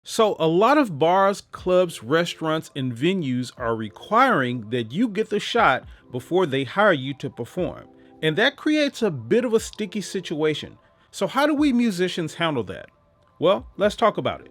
So, a lot of bars, clubs, restaurants, and venues are requiring that you get the shot before they hire you to perform. And that creates a bit of a sticky situation. So, how do we musicians handle that? Well, let's talk about it.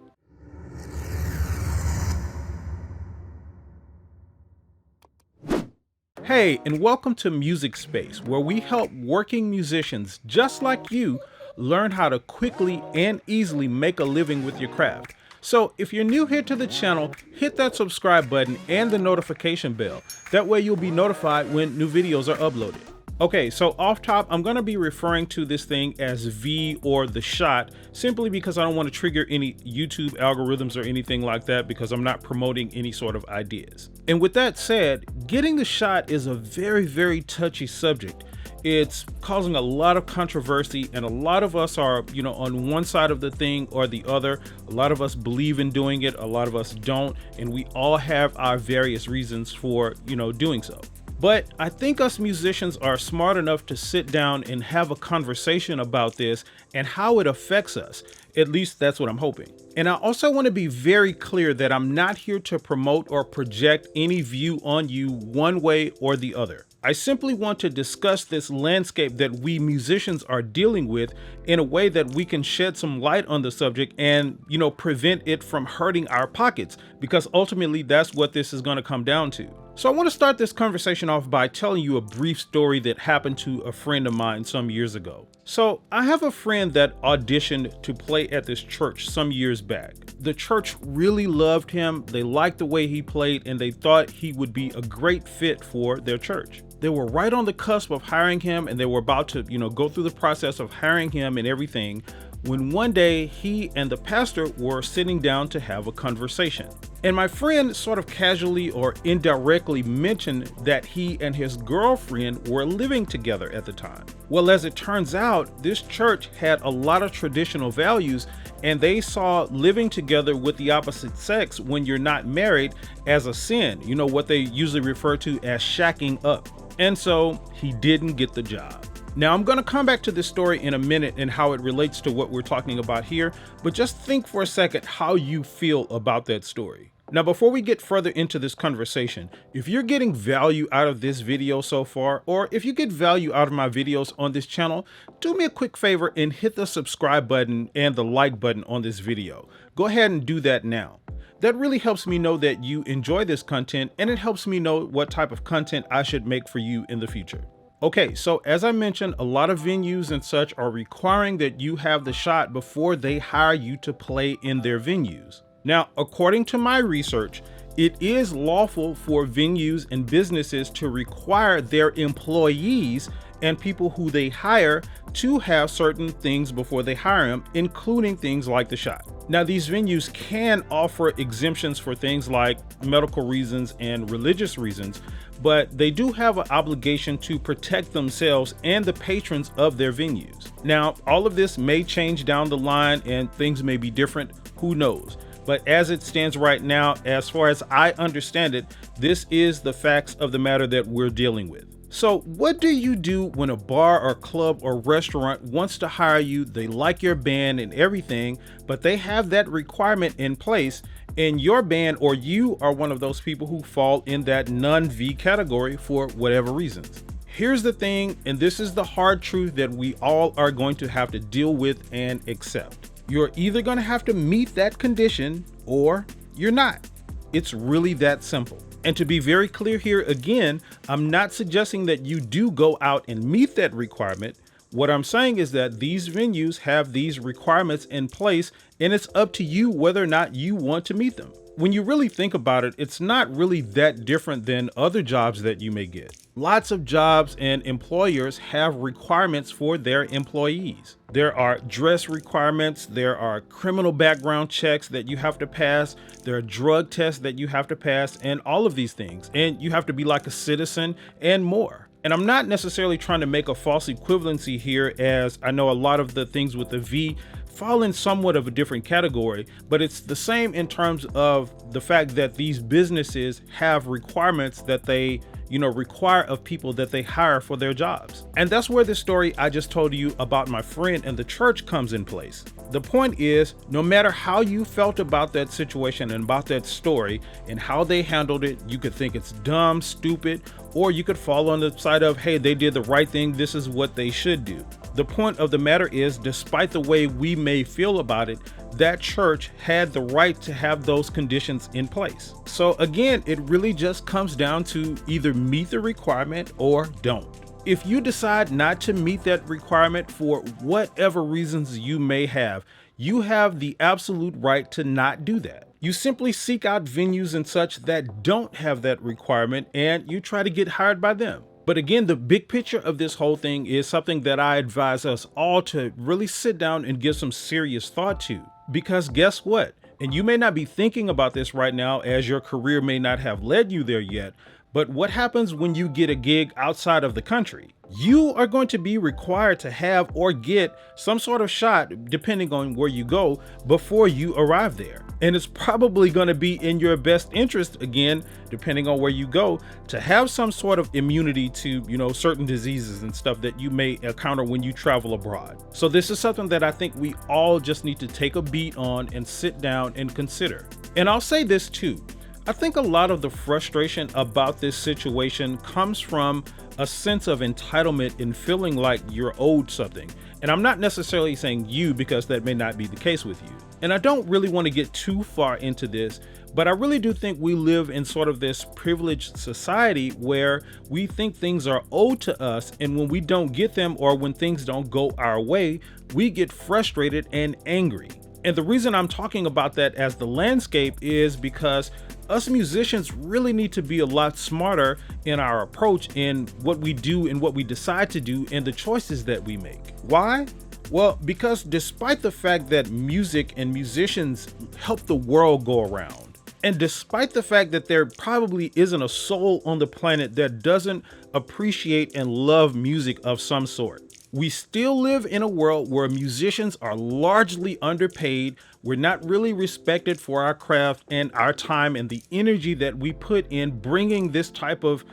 Hey, and welcome to Music Space, where we help working musicians just like you learn how to quickly and easily make a living with your craft. So, if you're new here to the channel, hit that subscribe button and the notification bell. That way you'll be notified when new videos are uploaded. Okay, so off top, I'm going to be referring to this thing as V or the shot, simply because I don't want to trigger any YouTube algorithms or anything like that, because I'm not promoting any sort of ideas. And with that said, getting the shot is a very, very touchy subject. It's causing a lot of controversy, and a lot of us are, on one side of the thing or the other. A lot of us believe in doing it, a lot of us don't, and we all have our various reasons for, doing so. But I think us musicians are smart enough to sit down and have a conversation about this and how it affects us. At least that's what I'm hoping. And I also want to be very clear that I'm not here to promote or project any view on you one way or the other. I simply want to discuss this landscape that we musicians are dealing with in a way that we can shed some light on the subject and, prevent it from hurting our pockets, because ultimately that's what this is going to come down to. So I want to start this conversation off by telling you a brief story that happened to a friend of mine some years ago. So I have a friend that auditioned to play at this church some years back. The church really loved him, they liked the way he played, and they thought he would be a great fit for their church. They were right on the cusp of hiring him, and they were about to, go through the process of hiring him and everything, when one day he and the pastor were sitting down to have a conversation. And my friend sort of casually or indirectly mentioned that he and his girlfriend were living together at the time. Well, as it turns out, this church had a lot of traditional values, and they saw living together with the opposite sex when you're not married as a sin, what they usually refer to as shacking up. And so he didn't get the job. Now, I'm going to come back to this story in a minute and how it relates to what we're talking about here, but just think for a second how you feel about that story. Now, before we get further into this conversation, if you're getting value out of this video so far, or if you get value out of my videos on this channel, do me a quick favor and hit the subscribe button and the like button on this video. Go ahead and do that now. That really helps me know that you enjoy this content, and it helps me know what type of content I should make for you in the future. Okay, so as I mentioned, a lot of venues and such are requiring that you have the shot before they hire you to play in their venues. Now, according to my research, it is lawful for venues and businesses to require their employees and people who they hire to have certain things before they hire them, including things like the shot. Now, these venues can offer exemptions for things like medical reasons and religious reasons, but they do have an obligation to protect themselves and the patrons of their venues. Now, all of this may change down the line and things may be different, who knows? But as it stands right now, as far as I understand it, this is the facts of the matter that we're dealing with. So what do you do when a bar or club or restaurant wants to hire you? They like your band and everything, but they have that requirement in place, and your band or you are one of those people who fall in that non-V category for whatever reasons. Here's the thing, and this is the hard truth that we all are going to have to deal with and accept. You're either going to have to meet that condition or you're not. It's really that simple. And to be very clear here again, I'm not suggesting that you do go out and meet that requirement. What I'm saying is that these venues have these requirements in place, and it's up to you whether or not you want to meet them. When you really think about it, it's not really that different than other jobs that you may get. Lots of jobs and employers have requirements for their employees. There are dress requirements, there are criminal background checks that you have to pass, there are drug tests that you have to pass, and all of these things. And you have to be like a citizen and more. And I'm not necessarily trying to make a false equivalency here, as I know a lot of the things with the V fall in somewhat of a different category, but it's the same in terms of the fact that these businesses have requirements that they require of people that they hire for their jobs. And that's where the story I just told you about my friend and the church comes in place. The point is, no matter how you felt about that situation and about that story and how they handled it, you could think it's dumb, stupid, or you could fall on the side of, hey, they did the right thing, this is what they should do. The point of the matter is, despite the way we may feel about it, that church had the right to have those conditions in place. So again, it really just comes down to either meet the requirement or don't. If you decide not to meet that requirement for whatever reasons you may have, you have the absolute right to not do that. You simply seek out venues and such that don't have that requirement and you try to get hired by them. But again, the big picture of this whole thing is something that I advise us all to really sit down and give some serious thought to. Because guess what? And you may not be thinking about this right now, as your career may not have led you there yet, but what happens when you get a gig outside of the country? You are going to be required to have or get some sort of shot, depending on where you go, before you arrive there. And it's probably going to be in your best interest, again, depending on where you go, to have some sort of immunity to, certain diseases and stuff that you may encounter when you travel abroad. So this is something that I think we all just need to take a beat on and sit down and consider. And I'll say this too. I think a lot of the frustration about this situation comes from a sense of entitlement and feeling like you're owed something. And I'm not necessarily saying you, because that may not be the case with you. And I don't really want to get too far into this, but I really do think we live in sort of this privileged society where we think things are owed to us, and when we don't get them or when things don't go our way, we get frustrated and angry. And the reason I'm talking about that as the landscape is because us musicians really need to be a lot smarter in our approach in what we do and what we decide to do and the choices that we make. Why? Well, because despite the fact that music and musicians help the world go around, and despite the fact that there probably isn't a soul on the planet that doesn't appreciate and love music of some sort, we still live in a world where musicians are largely underpaid. We're not really respected for our craft and our time and the energy that we put in bringing this type of,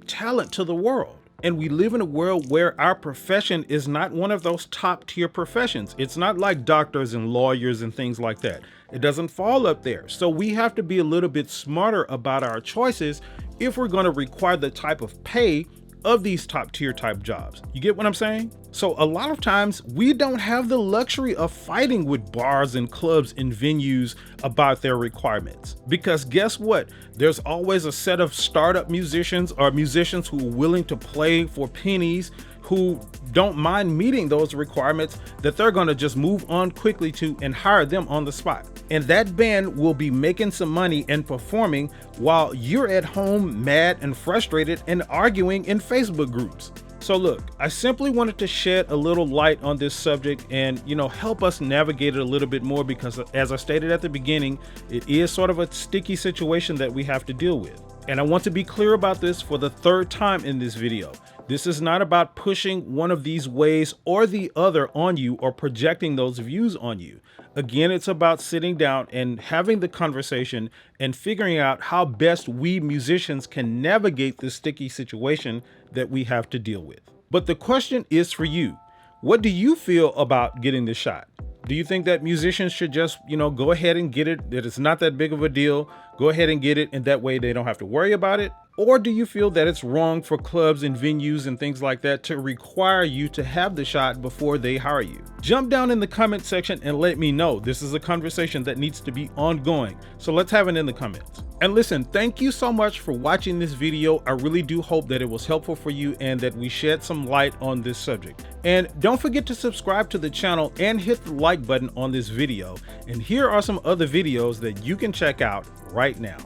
talent to the world. And we live in a world where our profession is not one of those top tier professions. It's not like doctors and lawyers and things like that. It doesn't fall up there. So we have to be a little bit smarter about our choices if we're going to require the type of pay of these top tier type jobs. You get what I'm saying? So a lot of times we don't have the luxury of fighting with bars and clubs and venues about their requirements. Because guess what? There's always a set of startup musicians or musicians who are willing to play for pennies, who don't mind meeting those requirements, that they're going to just move on quickly to and hire them on the spot. And that band will be making some money and performing while you're at home mad and frustrated and arguing in Facebook groups. So look, I simply wanted to shed a little light on this subject and, help us navigate it a little bit more, because as I stated at the beginning, it is sort of a sticky situation that we have to deal with. And I want to be clear about this for the third time in this video. This is not about pushing one of these ways or the other on you or projecting those views on you. Again, it's about sitting down and having the conversation and figuring out how best we musicians can navigate this sticky situation that we have to deal with. But the question is for you. What do you feel about getting this shot? Do you think that musicians should just, go ahead and get it, that it's not that big of a deal, go ahead and get it, and that way they don't have to worry about it? Or do you feel that it's wrong for clubs and venues and things like that to require you to have the shot before they hire you? Jump down in the comment section and let me know. This is a conversation that needs to be ongoing, so let's have it in the comments. And listen, thank you so much for watching this video. I really do hope that it was helpful for you and that we shed some light on this subject. And don't forget to subscribe to the channel and hit the like button on this video. And here are some other videos that you can check out right now.